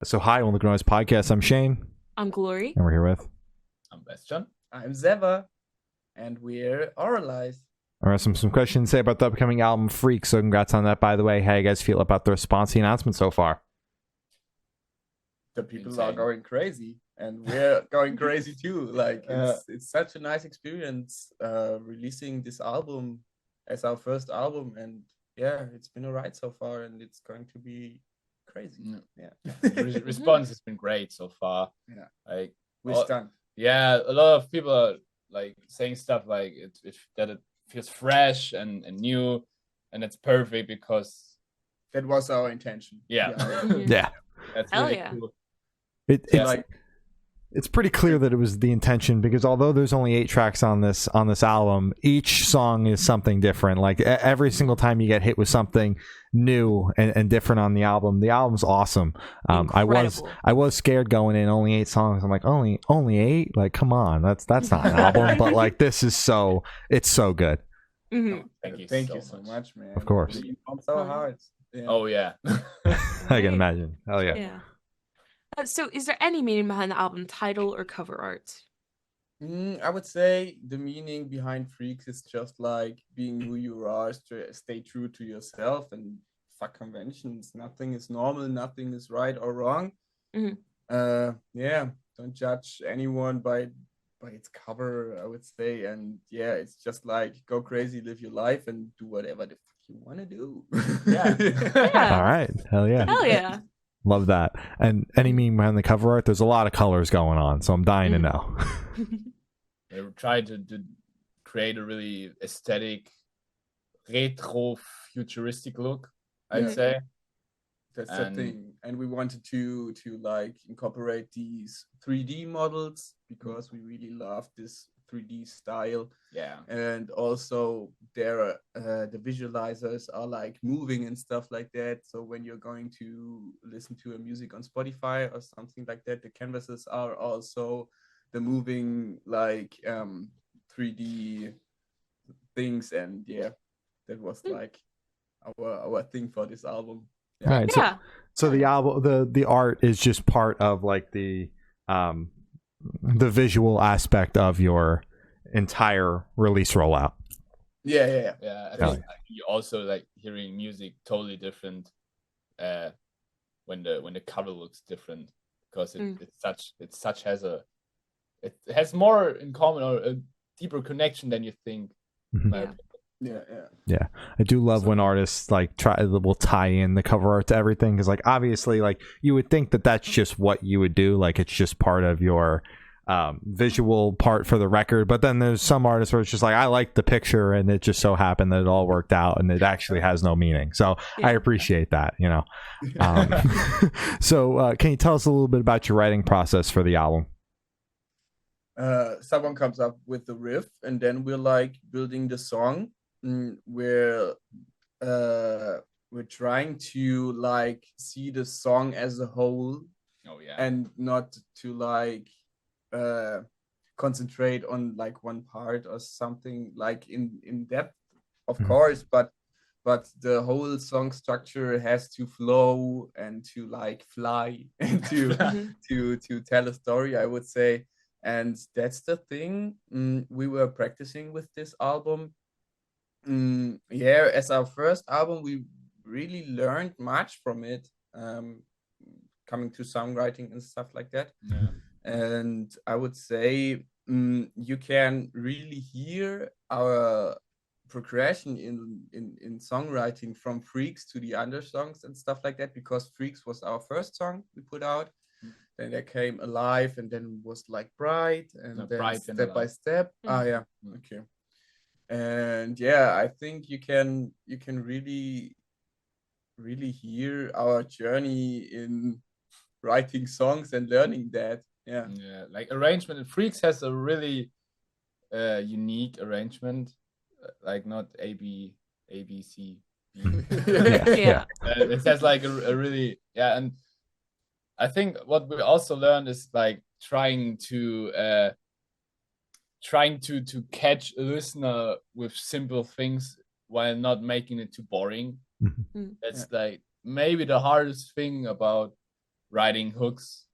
So hi on the Grown Podcast. I'm Shane. I'm Glory. And we're here with... I'm Bastian. I'm Severin. And we're AVRALIZE. All right, some questions to say about the upcoming album Freak. So congrats on that, by the way. How you guys feel about the response to the announcement so far? The people are going crazy. And we're going crazy too. Like, it's such a nice experience releasing this album as our first album. And yeah, it's been a ride so far. And it's going to be crazy. Yeah. The response has been great so far. Yeah. Like, we're stunned. Yeah, a lot of people are like saying stuff like that it feels fresh and new, and it's perfect because that was our intention. Yeah. Yeah. That's Hell really yeah. cool. It's pretty clear that it was the intention, because although there's only 8 tracks on this album, each song is something different. Like every single time you get hit with something new and different on the album. The album's awesome. I was scared going in, only 8 songs. I'm like, only 8? Like, come on, that's not an album. But like, this is it's so good. Mm-hmm. Thank you so much, man. Of course. You pumped so hard. Yeah. Oh yeah. I can imagine. Hell yeah. Yeah. So is there any meaning behind the album title or cover art? I would say the meaning behind Freaks is just like being who you are, stay true to yourself and fuck conventions. Nothing is normal, nothing is right or wrong. Mm-hmm. Yeah, don't judge anyone by its cover, I would say. And yeah, it's just like go crazy, live your life and do whatever the fuck you want to do. Yeah. Yeah. All right. Hell yeah. Hell yeah. Love that. And any meaning behind the cover art, there's a lot of colors going on, so I'm dying to know. They tried to create a really aesthetic, retro, futuristic look, I'd say. That's the thing. And we wanted to like incorporate these 3D models because we really love this 3D style. Yeah. And also the visualizers are like moving and stuff like that. So when you're going to listen to a music on Spotify or something like that, the canvases are also the moving like 3D things. And yeah, that was like our thing for this album. Yeah. All right. Yeah. So the album, the art is just part of like the visual aspect of your entire release rollout. Yeah. I think you also like hearing music totally different when the cover looks different, because it has more in common or a deeper connection than you think. Mm-hmm. Yeah. I do love when artists like will tie in the cover art to everything, because like obviously like you would think that that's just what you would do, like it's just part of your visual part for the record, but then there's some artists where it's just like, I like the picture and it just so happened that it all worked out and it actually has no meaning. So I appreciate that, you know. So can you tell us a little bit about your writing process for the album? Someone comes up with the riff and then we're like building the song. We're trying to like see the song as a whole. And not to like concentrate on like one part or something like in depth, of course, but the whole song structure has to flow and to like fly and to tell a story, I would say. And that's the thing we were practicing with this album. As our first album, we really learned much from it, coming to songwriting and stuff like that. Yeah. And I would say you can really hear our progression in songwriting from Freaks to the other songs and stuff like that, because Freaks was our first song we put out. Then there came Alive, and then was like Bright, and then Bright Step by Step. Okay. And yeah, I think you can really hear our journey in writing songs and learning that. Yeah, like arrangement. And Freaks has a really unique arrangement, like not A B C B. Yeah. It has like a really and I think what we also learned is like trying to catch a listener with simple things while not making it too boring. That's like maybe the hardest thing about writing hooks,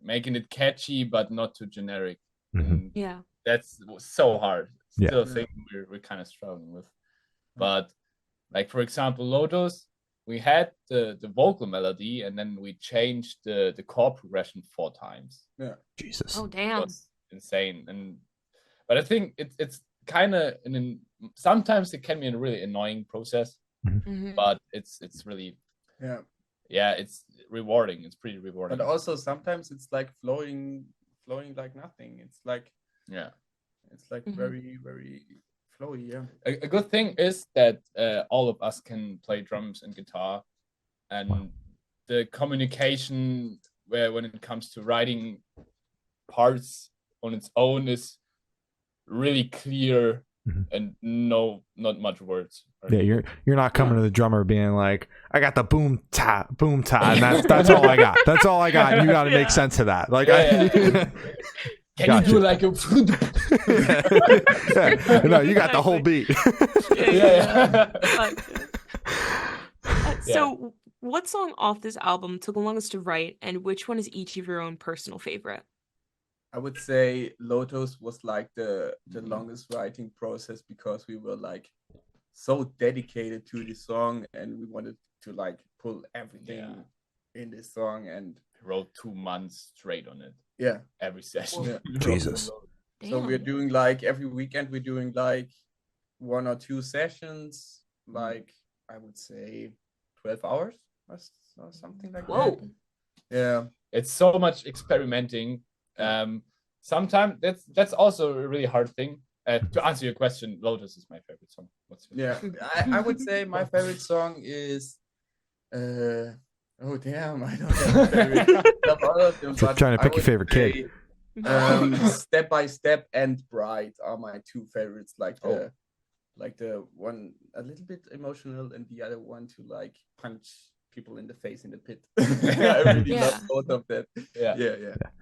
making it catchy but not too generic. And Yeah. that's so hard. Yeah. Still a thing we're kind of struggling with. But like, for example, Lotus, we had the vocal melody, and then we changed the chord progression 4 times. Yeah. Jesus. Oh It damn. was insane. But I think it's kind of sometimes it can be a really annoying process, but it's really it's rewarding. It's pretty rewarding. But also sometimes it's like flowing like nothing. It's like very, very flowy. Yeah. A good thing is that all of us can play drums and guitar, and the communication when it comes to writing parts on its own is really clear, and not much words. Yeah, you're not coming to the drummer being like, I got the boom ta, and that's all I got. That's all I got. And you got to make sense of that. Like, Can Gotcha. you do like a? No, you got the whole beat. So, what song off this album took the longest to write, and which one is each of your own personal favorite? I would say Lotus was like the longest writing process, because we were like so dedicated to this song, and we wanted to like pull everything in this song, and wrote 2 months straight on it. Yeah. Every session. Yeah. Jesus. So we're doing like every weekend we're doing like 1 or 2 sessions, like I would say 12 hours or something like Whoa. that. Yeah. It's so much experimenting. Sometimes that's also a really hard thing. To answer your question, Lotus is my favorite song. What's yours? Yeah. I would say my favorite song is oh damn, I don't have a favorite. Love all of them, So but trying to I pick your would favorite kid. say, Step by Step and Bright are my 2 favorites. Like the one a little bit emotional, and the other one to like punch people in the face in the pit. I really love both of them. Yeah.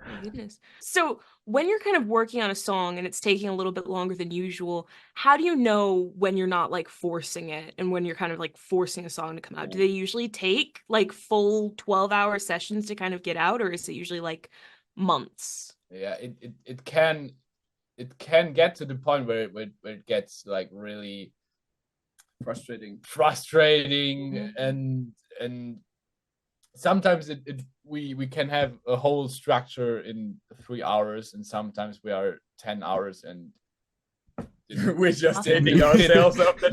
My goodness. So when you're kind of working on a song and it's taking a little bit longer than usual, how do you know when you're not like forcing it and when you're kind of like forcing a song to come out? Do they usually take like full 12-hour sessions to kind of get out, or is it usually like months? Yeah, it can get to the point where it gets like really frustrating, and sometimes we can have a whole structure in 3 hours, and sometimes we are 10 hours and we're just taking ourselves up the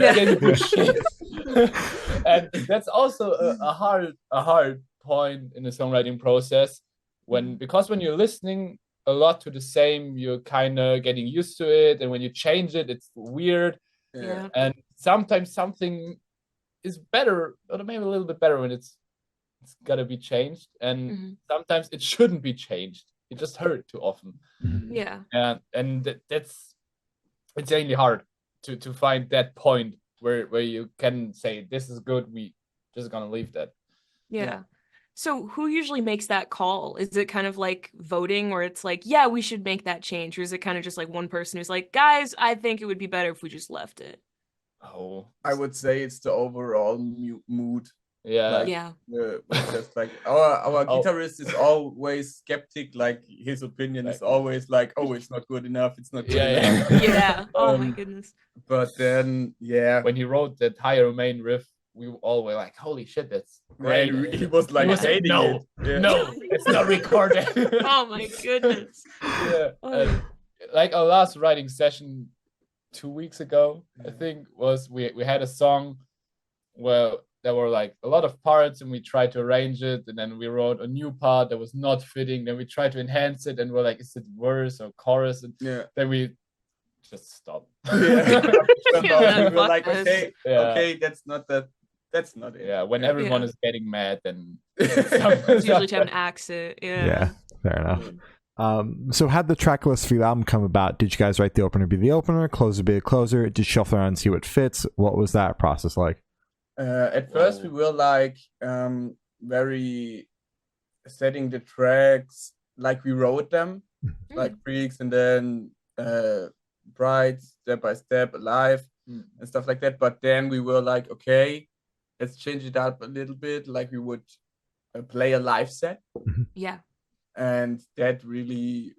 and that's also a hard point in the songwriting process, because when you're listening a lot to the same, you're kind of getting used to it, and when you change it, it's weird. And sometimes something is better, or maybe a little bit better, when it's gotta be changed, and sometimes it shouldn't be changed. It just hurt too often. And it's insanely hard to find that point where you can say, this is good, we just gonna leave that. So who usually makes that call? Is it kind of like voting, where it's like, yeah, we should make that change? Or is it kind of just like one person who's like, guys, I think it would be better if we just left it? Oh, I would say it's the overall mood. We're just like our guitarist is always skeptic. Like his opinion is always like, oh, it's not good enough. It's not good enough. Oh my goodness. But then, when he wrote that higher main riff, we all were like, holy shit, that's great. He was like, no, it's not recorded. Oh my goodness. Like our last writing session 2 weeks ago, I think, was we had a song where there were like a lot of parts, and we tried to arrange it, and then we wrote a new part that was not fitting, then we tried to enhance it, and we're like, is it verse or chorus? And then we just stopped. We were like, okay, that's not it. Yeah, when everyone is getting mad, then it's usually time to axe it. Yeah, fair enough. So how'd the track list for the album come about? Did you guys write the opener be the opener, closer be the closer? Did you shuffle around and see what fits? What was that process like? At first we were like very setting the tracks like we wrote them, like Freaks, and then Bright, Step by Step, Alive, and stuff like that. But then we were like, okay, let's change it up a little bit. Like we would play a live set, Yeah. and that really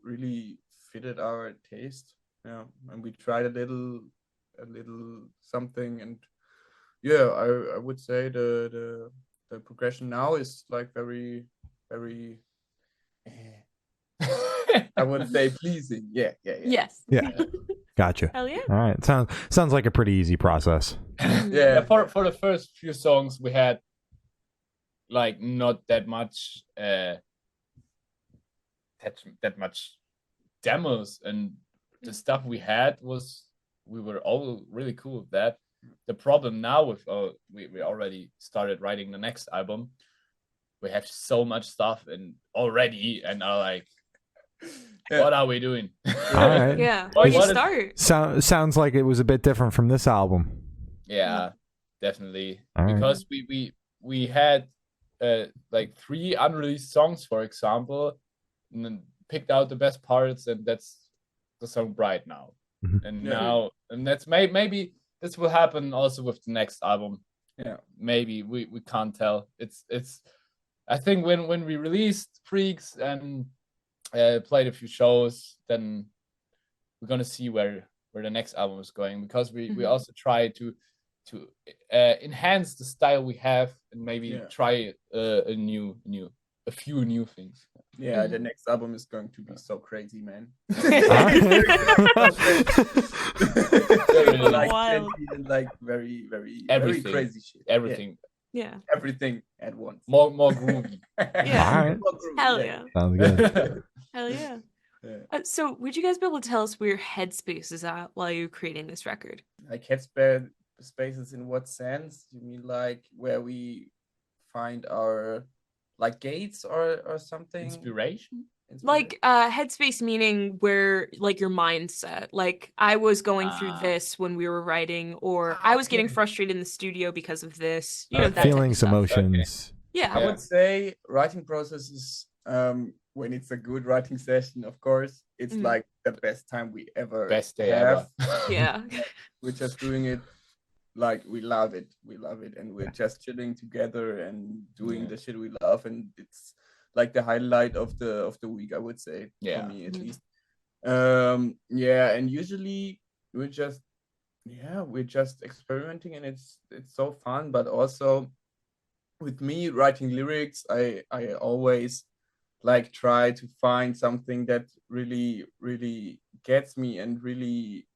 fitted our taste. Yeah, and we tried a little something, and yeah, I would say the progression now is like very I would say pleasing. Yeah. Yes. Yeah. Gotcha. Hell yeah. All right. Sounds like a pretty easy process. Yeah. For the first few songs, we had like not that much that much demos, and the stuff we had we were all really cool with that. The problem now with we already started writing the next album. We have so much stuff and already, and are like, what are we doing? All right. Yeah. Where'd you start? Sounds like it was a bit different from this album. Yeah, definitely. All right. Because we had like 3 unreleased songs, for example, and then picked out the best parts, and that's the song Bright now. Mhm. And that's maybe this will happen also with the next album. Yeah. Maybe we can't tell. It's I think when we released Freaks and played a few shows, then we're gonna see where the next album is going, because we also try to enhance the style we have, and maybe try a few new things. Yeah, the next album is going to be so crazy, man. Like, Wild. like very Everything. very crazy shit. Everything. Yeah. Everything at once. More groovy. Yeah. All right. More groovy, Hell yeah. Sounds good. Hell yeah. Yeah. So would you guys be able to tell us where your headspace is at while you're creating this record? Like spaces in what sense? You mean like where we find our like gates or something? Inspiration? Like headspace meaning where like your mindset. Like I was going through this when we were writing, or I was getting frustrated in the studio because of this. You know, that type of Feelings, stuff. emotions. Yeah. I would say writing process is when it's a good writing session, of course, it's like the best time we ever Best day have. ever. Yeah. We're just doing it like we love it, and we're just chilling together and doing the shit we love, and it's like the highlight of the week, I would say, for me at least. And usually we're just experimenting, and it's so fun. But also with me writing lyrics, I always like try to find something that really gets me and really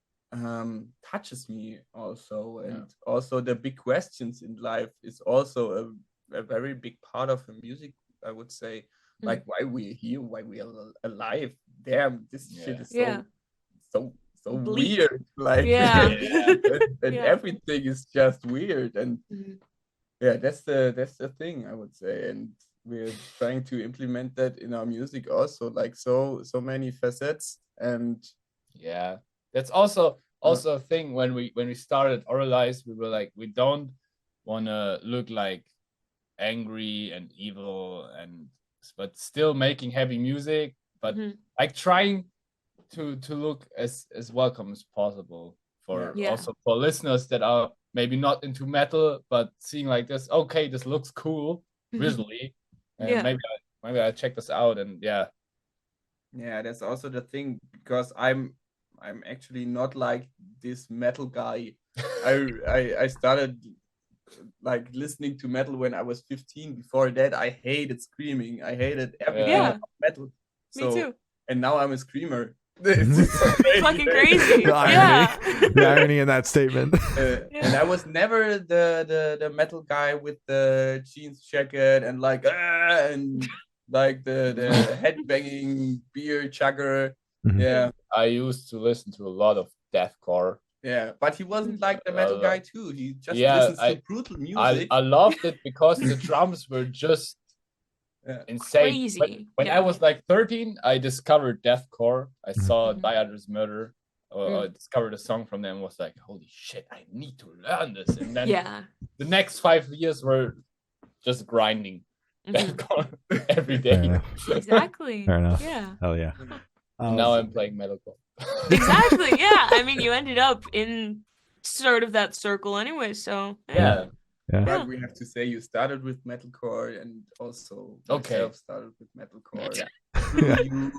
touches me also. And also the big questions in life is also a very big part of the music, I would say. Like why we're here, why we're alive. Damn, this shit is so Bleak. weird. Like and everything is just weird. And that's the thing, I would say. And we're trying to implement that in our music also, like so many facets. And that's also a thing. When we started AVRALIZE, we were like, we don't want to look like angry and evil, but still making heavy music, but like trying to look as welcome as possible for also for listeners that are maybe not into metal, but seeing like this, okay, this looks cool visually, and maybe I'll check this out. And that's also the thing, because I'm actually not like this metal guy. I started like listening to metal when I was 15. Before that, I hated screaming. I hated everything about metal. So, me too. And now I'm a screamer. It's fucking crazy. The irony in that statement. And I was never the metal guy with the jeans jacket and like and like the headbanging beer chugger. Yeah, I used to listen to a lot of deathcore. Yeah, but he wasn't like the metal guy too. He just listens to brutal music. I loved it because the drums were just insane. Crazy. When I was like 13, I discovered deathcore. I saw Die Others Murder. I discovered a song from them. Was like, holy shit, I need to learn this. And then the next 5 years were just grinding deathcore every day. Exactly. Fair enough. Yeah. Hell yeah. Now I'm playing metalcore. Exactly. Yeah. I mean, you ended up in sort of that circle anyway. So yeah. Yeah. But we have to say you started with metalcore, and also myself started with metalcore. Yeah. You,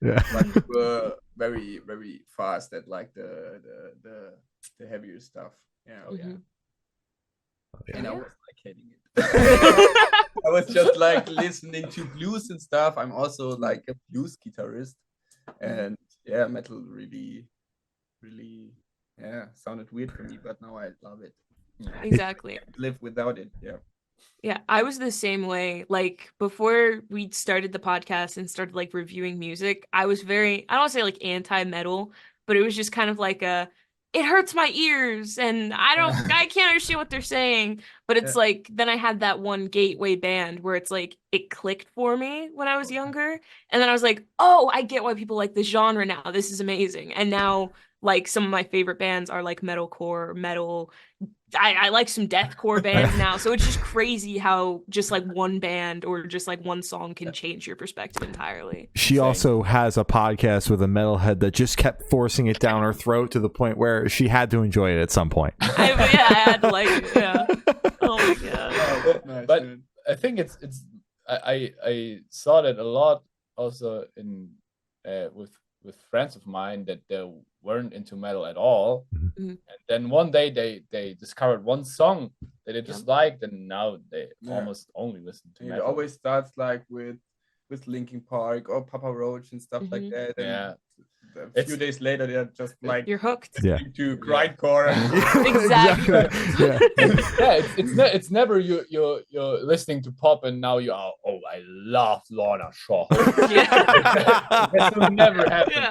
Yeah. but you were very, very fast at like the heavier stuff. Yeah. And I was like hating it. I was just like listening to blues and stuff. I'm also like a blues guitarist, and yeah, metal really, really, sounded weird for me. But now I love it. Exactly. I can't live without it. Yeah. Yeah, I was the same way. Like before we started the podcast and started like reviewing music, I was very, I don't want to say like anti-metal, but it was just kind of like it hurts my ears and I can't understand what they're saying. But it's like, then I had that one gateway band where it's like, it clicked for me when I was younger. And then I was like, oh, I get why people like this genre now. This is amazing. And now like some of my favorite bands are like metalcore, metal. I like some deathcore bands now. So it's just crazy how just like one band or just like one song can change your perspective entirely. She also has a podcast with a metalhead that just kept forcing it down her throat to the point where she had to enjoy it at some point. I had to like it. Yeah. Oh my god. Nice, but man. I think it's I saw that a lot also in with friends of mine that they weren't into metal at all, and then one day they discovered one song that they just liked, and now they almost only listen to metal. It always starts like with Linkin Park or Papa Roach and stuff like that. And a few days later, they're just like you're hooked. To grindcore. Exactly. It's never you're listening to pop and now you are I love Lorna Shore. That will never happen.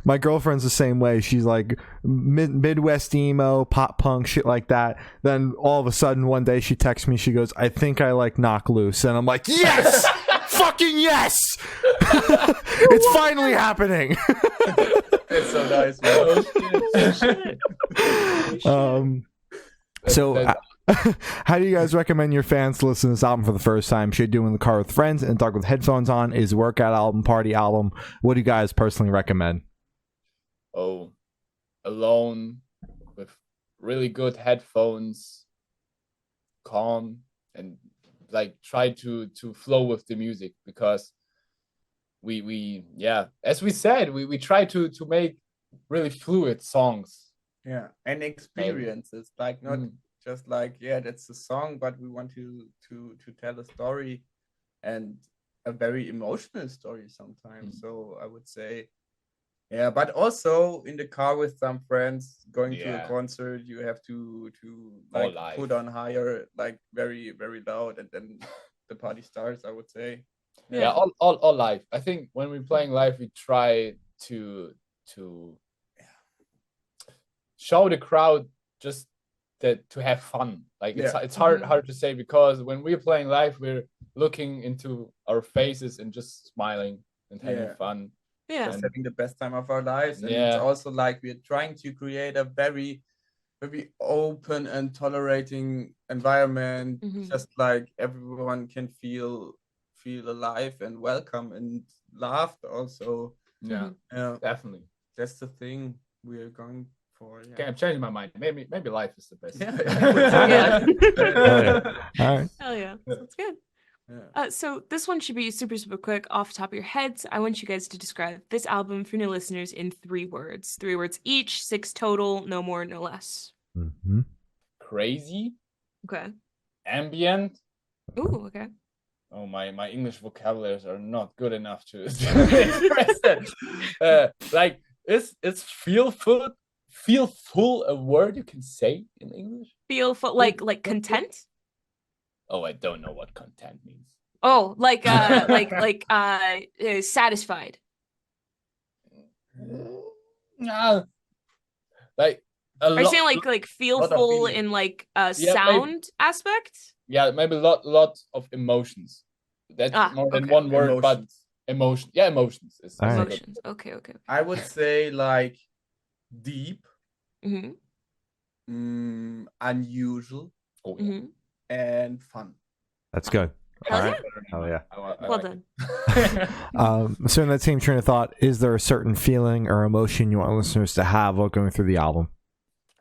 My girlfriend's the same way. She's like Midwest emo, pop punk, shit like that. Then all of a sudden one day she texts me, she goes, I think I like Knock Loose, and I'm like, yes. Fucking yes! It's finally happening. It's so nice, man. So how do you guys recommend your fans to listen to this album for the first time? Should do in the car with friends and talk with headphones on? Is workout album, party album? What do you guys personally recommend? Oh, alone with really good headphones, calm, and like try to flow with the music, because we as we said, we try to make really fluid songs. Yeah, and experiences, like not just like that's a song, but we want to tell a story, and a very emotional story sometimes. So I would say but also in the car with some friends going to a concert, you have to like put on higher, like very, very loud, and then the party starts, I would say. All live. I think when we're playing live, we try to show the crowd just that to have fun. Like it's hard to say, because when we're playing live, we're looking into our faces and just smiling and having fun. Just having the best time of our lives. And it's also like we're trying to create a very, very open and tolerating environment, just like everyone can feel alive and welcome and laughed also. Definitely. That's the thing we're going for. Okay, I'm changing my mind. Maybe life is the best. All right. Hell yeah. That's good. So this one should be super, super quick off the top of your heads. I want you guys to describe this album for new listeners in 3 words. 3 words each, 6 total, no more, no less. Crazy. Okay. Ambient. Ooh, okay. Oh, my English vocabularies are not good enough to express that. Like, it's feel full a word you can say in English? Feel full, like content? Oh, I don't know what content means. Oh, like satisfied. Like are you saying like feel full in like a sound aspect? Yeah, maybe a lot of emotions. That's more than one word, emotions. But emotion. Yeah, emotions. Emotions. Okay. I would say like deep, unusual, and fun. That's good. All right. Oh yeah. Well done. So in that same train of thought, is there a certain feeling or emotion you want listeners to have while going through the album?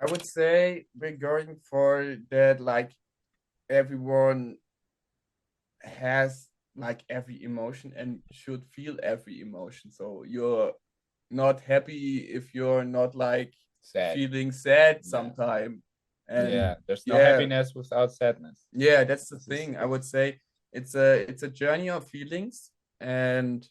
I I would say we're going for that, like everyone has like every emotion and should feel every emotion. So you're not happy if you're not like Sad. feeling sad Yeah. sometime. And Yeah, there's no yeah. happiness without sadness. yeah, that's the This is- thing. I would say it's a journey of feelings, and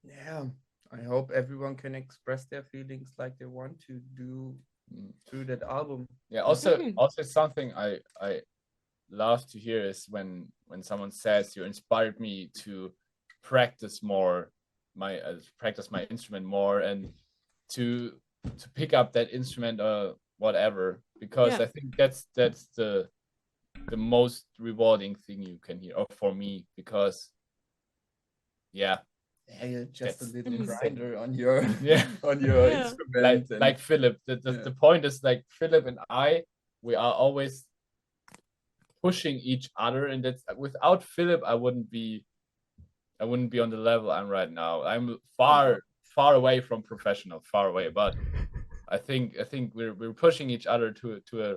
yeah, I hope everyone can express their feelings like they want to do Mm. through that album. Yeah, also Mhm. also something I love to hear is when someone says you inspired me to practice more practice my instrument more and to pick up that instrument or whatever, because Yeah. I think that's the most rewarding thing you can hear, or for me, because yeah, Yeah, you're just a That's little insane. grinder on your yeah. on your Yeah. instrument. and- like Philip. The Yeah. point is, like, Philip and we are always pushing each other, and that's without Philip I wouldn't be on the level I'm right now. I'm far away from professional, far away, but I think we're pushing each other to a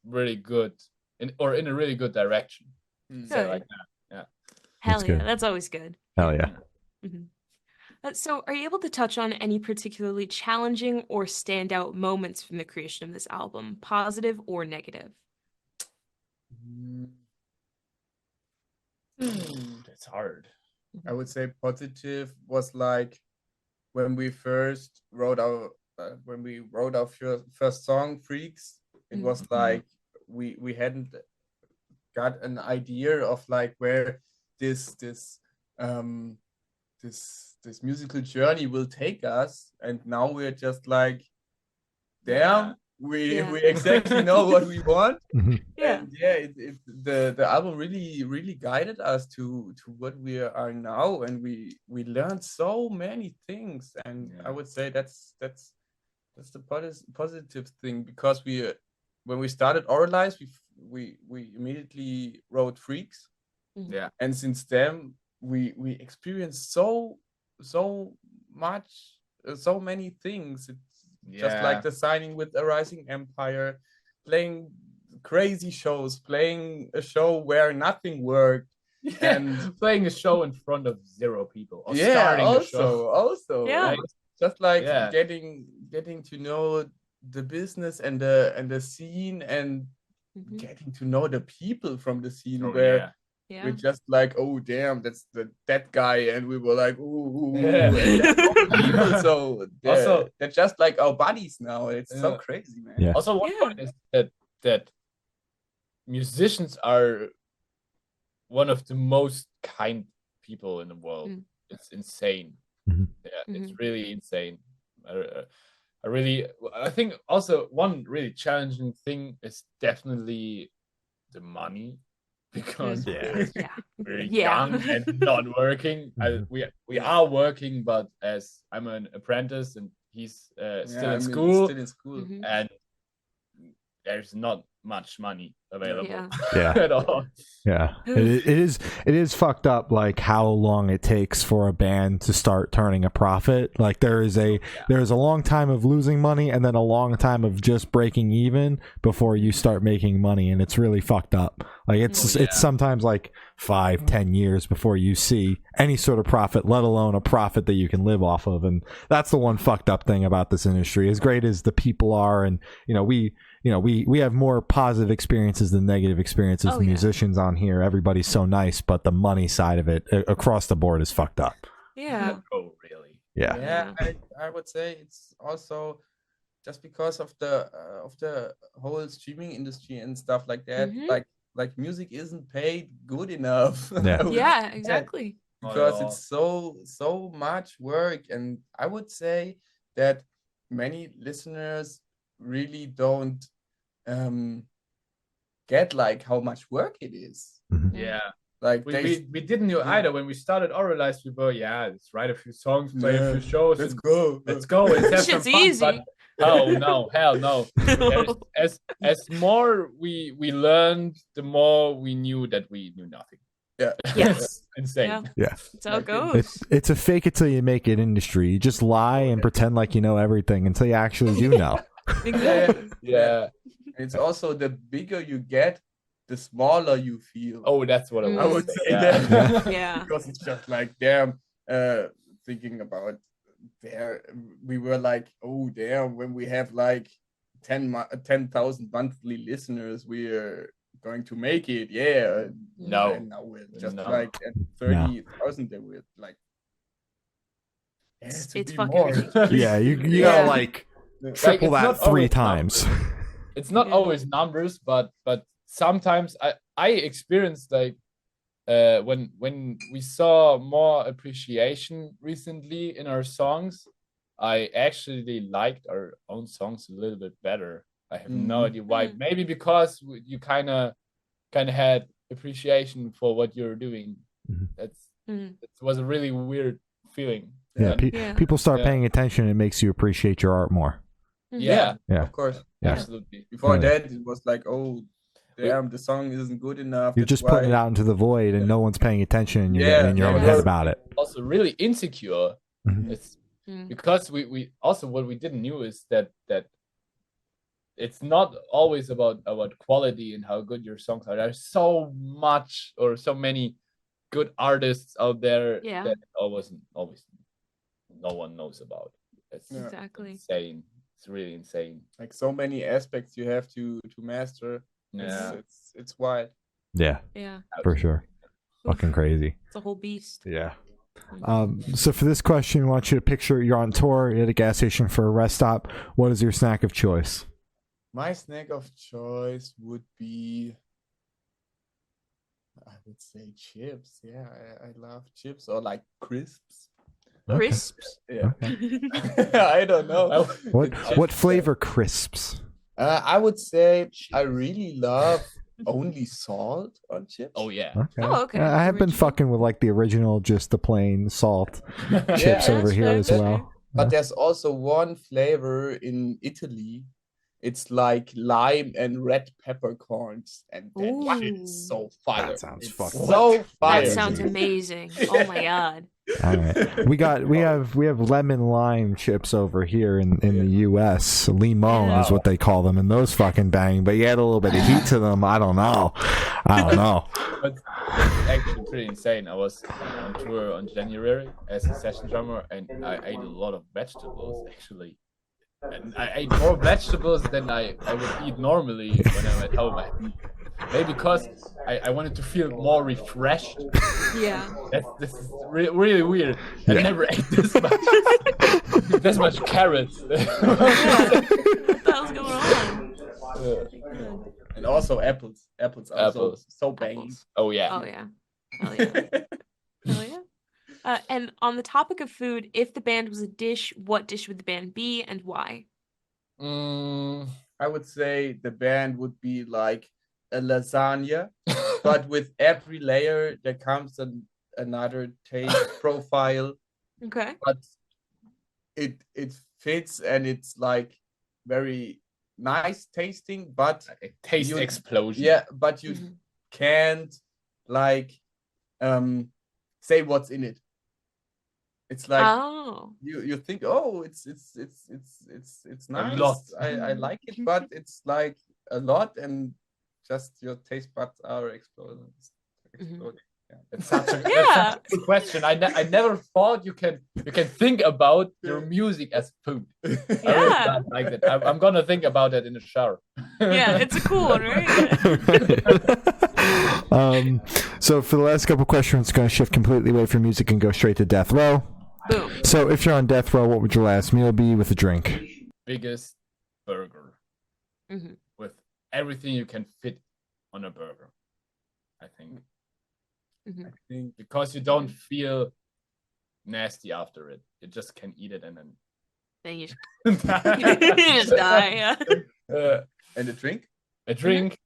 really good in a really good direction. Mm. Say Good. like that. Hell That's yeah, good. that's always good. Hell yeah. So, are you able to touch on any particularly challenging or standout moments from the creation of this album, positive or negative? That's hard. I would say positive was like when we first wrote our first song, Freaks. It was like we hadn't got an idea of like where this musical journey will take us, and now we're just like, damn, we exactly know what we want. Yeah. And yeah, the album really guided us to what we are now, and we learned so many things. And I would say that's the positive thing, because when we started AVRALIZE, we immediately wrote Freaks, Yeah. and since then we experienced so much, so many things. It's just like the signing with A Rising Empire, playing crazy shows, playing a show where nothing worked, and playing a show in front of 0 people, or yeah, starting a show. also Yeah. like, just like Yeah. getting to know the business and the scene, and Mhm. getting to know the people from the scene, Oh, where yeah. Yeah. we're just like, oh damn, that's that guy, and we were like, ooh, Yeah. and they're all people, so Also- they're just like our buddies now. It's so Yeah. crazy, man. Yeah. Also, one Yeah. point is that musicians are one of the most kind people in the world. Mm. It's insane. Mhm. Yeah, it's really insane. I think also one really challenging thing is definitely the money, because Yeah. Yeah. we're Yeah. young and not working. We are working, but as I'm an apprentice and he's still in school, Still in school. Mhm. and there's not much money available Yeah. Yeah. at all. Yeah, it is fucked up, like how long it takes for a band to start turning a profit. Like there is a long time of losing money, and then a long time of just breaking even before you start making money, and it's really fucked up. Like it's sometimes like 5-10 years before you see any sort of profit, let alone a profit that you can live off of. And that's the one fucked up thing about this industry. As great as the people are, and we have more positive experiences than negative experiences. Oh, The yeah. musicians on here, everybody's so nice, but the money side of it across the board is fucked up. Yeah. Oh, really? Yeah. Yeah, I would say it's also just because of the whole streaming industry and stuff like that. Mhm. Like music isn't paid good enough. Yeah. I would Yeah, say, exactly. because Not at it's so much work, and I would say that many listeners really don't get like how much work it is. Yeah. Like We didn't know either when we started AVRALIZE. We were, let's write a few songs, play a few shows, let's and go. let's go. Let's have some Shit's fun. easy. But oh no, hell no. As more we learned, the more we knew that we knew nothing. Yeah. Yes. Insane. Yeah. That's how it Like, goes. It's a fake it till you make it industry. You just lie and pretend like you know everything until you actually do know. Exactly. Yeah. It's also the bigger you get, the smaller you feel. Oh, that's what Mm. I I was would say saying. that. Yeah. Because it's just like, damn, thinking about there, we were like, oh, damn, when we have like 10,000 monthly listeners, we're going to make it. Yeah. No. And now we're just No. like at 30,000, that we're like, it has to It's be fucking more. ridiculous. Yeah, you Yeah. gotta like triple it's that not 3 always times. It's not Yeah. always numbers, but sometimes I experienced like when we saw more appreciation recently in our songs, I actually liked our own songs a little bit better. I have no idea why. Mm. Maybe because you kind of had appreciation for what you're doing. Mhm. That Mm. was a really weird feeling. Yeah, And- Yeah. people start Yeah. paying attention. It makes you appreciate your art more. Mhm. yeah, Yeah. Of course. Yeah. absolutely. Before Oh, yeah. that, it was like, oh, damn, the song isn't good enough. You're That's just putting it why- out into the void, and no one's paying attention, and you're Yeah, getting in your yeah, own yeah. head about it. Also, really insecure. Mhm. It's Mm. because we also what we didn't knew is that it's not always about quality and how good your songs are. There's so much or so many good artists out there Yeah. that always no one knows about. It's Yeah. Exactly. insane. It's really insane. like so many aspects you have to master. Yeah, It's wild. Yeah, Yeah. for sure. Fucking crazy. It's a whole beast. Yeah. Mhm. So for this question, I want you to picture you're on tour, you're at a gas station for a rest stop. What is your snack of choice? My snack of choice would be, I would say chips. Yeah, I love chips or like crisps. Crisps. Yeah. Okay. I don't know. What flavor crisps? I would say I really love only salt on chips. oh yeah. Okay. Oh, okay. I have been Original. fucking with like the original, just the plain salt chips Yeah, over that's here fair, as that's well. fair. But there's also one flavor in Italy. It's like lime and red peppercorns, and that shit Ooh. is so fire. That sounds It's fucking so fire. That sounds amazing. Oh my god. All right. We have lemon lime chips over here in the US. Limon is what they call them, and those fucking bang. But you add a little bit of heat to them. I don't know. But it's actually pretty insane. I was on tour on January as a session drummer, and I ate a lot of vegetables actually. And I ate more vegetables than I would eat normally when I'm at home. Maybe because I wanted to feel more refreshed. Yeah. This is really weird. I Yeah. never ate this much carrots. What the hell's going on? And also apples. Apples are Apples. so banging. Apples. Oh yeah. Oh yeah. Hell yeah. Hell yeah. And on the topic of food, if the band was a dish, what dish would the band be and why? I would say the band would be like a lasagna, but with every layer there comes another taste profile, Okay. but it fits and it's like very nice tasting, but A taste You- explosion. yeah, but you Mhm. can't like say what's in it. It's like Oh. you think, oh, it's nice. lot. I like it, but it's like a lot, and just your taste buds are exploding. Yeah. It's such a, Yeah. that's such a good question. I never thought you can think about your music as food. I really Yeah. don't like that. I'm gonna think about that in the shower. Yeah, it's a cool one, right? So for the last couple questions, it's going to shift completely away from music and go straight to death row. Boom. So if you're on death row, what would your last meal be with a drink? Biggest burger Mhm. with everything you can fit on a burger. I think because you don't feel nasty after it. You just can eat it and then Then you just die. Yeah. And a drink? a drink.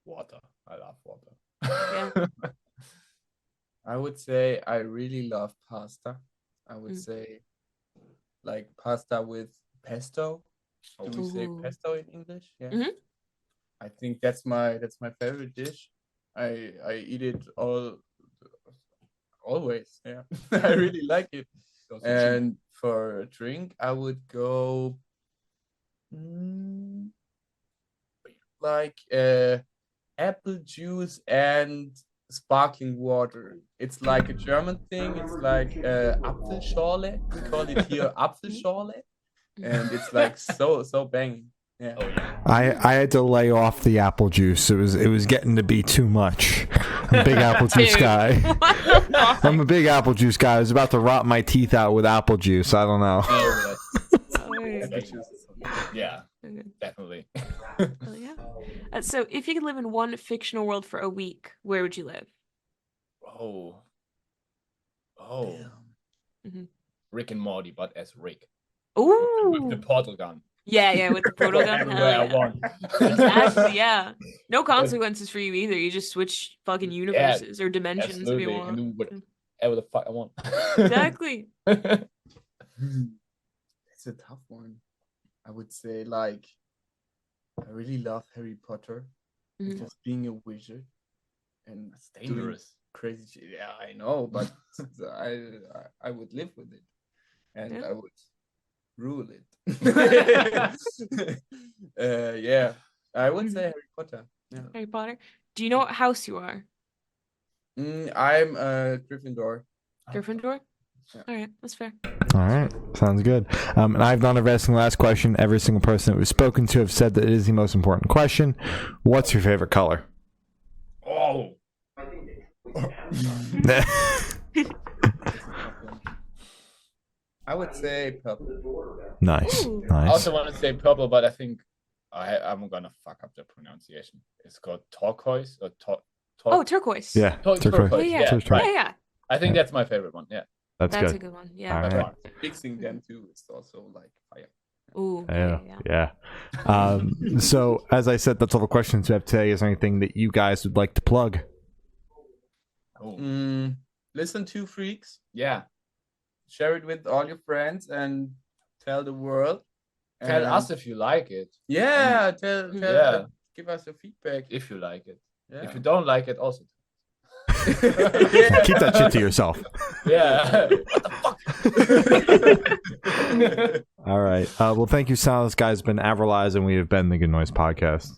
Water. I love water. Yeah. I would say I really love pasta. I would say like pasta with pesto. Do we say Ooh. pesto in English? Yeah. Mhm. I think that's my favorite dish. I eat it always. Yeah. I really like it. Those are cheap. And for a drink, I would go like apple juice and sparkling water. It's like a German thing. It's like Apfelschorle. We call it here Apfelschorle, and it's like so banging. Yeah. Oh yeah. I had to lay off the apple juice. It was getting to be too much. I'm a big apple juice Dude. guy. I'm a big apple juice guy. I was about to rot my teeth out with apple juice. I don't know. Oh, Okay. yeah, definitely. Well, yeah. So, if you could live in one fictional world for a week, where would you live? Oh. Mhm. Rick and Morty, but as Rick. Ooh. With the portal gun. Yeah, with the portal gun. Everywhere I Hell yeah. want. Exactly, yeah. No consequences for you either. You just switch fucking universes or dimensions Absolutely. if you I want. can do whatever the fuck I want. Exactly. It's a tough one. I would say like I really love Harry Potter Mhm. because being a wizard and It's dangerous. crazy shit. Yeah, I know, but I would live with it, and Yeah. I would rule it. Yeah, I would say Harry Potter. Yeah. Harry Potter. Do you know what house you are? I'm a Gryffindor. Gryffindor? Yeah. All right, that's fair. All right, sounds good. And I've not addressed the last question. Every single person that we've spoken to have said that it is the most important question. What's your favorite color? Oh. I would say purple. Nice, Ooh. I nice. also want to say purple, but I think I'm gonna fuck up the pronunciation. It's called turquoise or Oh, turquoise. Yeah, turquoise. turquoise. Yeah, Yeah, Turquoise. right. Yeah. I think that's my favorite one. Yeah. That's That's a good. good one. Yeah. All That's right. one. Mixing them too is also like fire. Ooh. Yeah. So, as I said, that's all the questions we have today. Is there anything that you guys would like to plug? Oh. Listen to Freaks. Yeah. Share it with all your friends and tell the world. Tell And- us if you like it. Yeah, tell Yeah. give us your feedback. If you like it. Yeah. If you don't like it, also. Keep that shit to yourself. Yeah. What the fuck? All right. Well, thank you, Silas. Guys, it's been AVRALIZE, and we have been the Good Noise Podcast.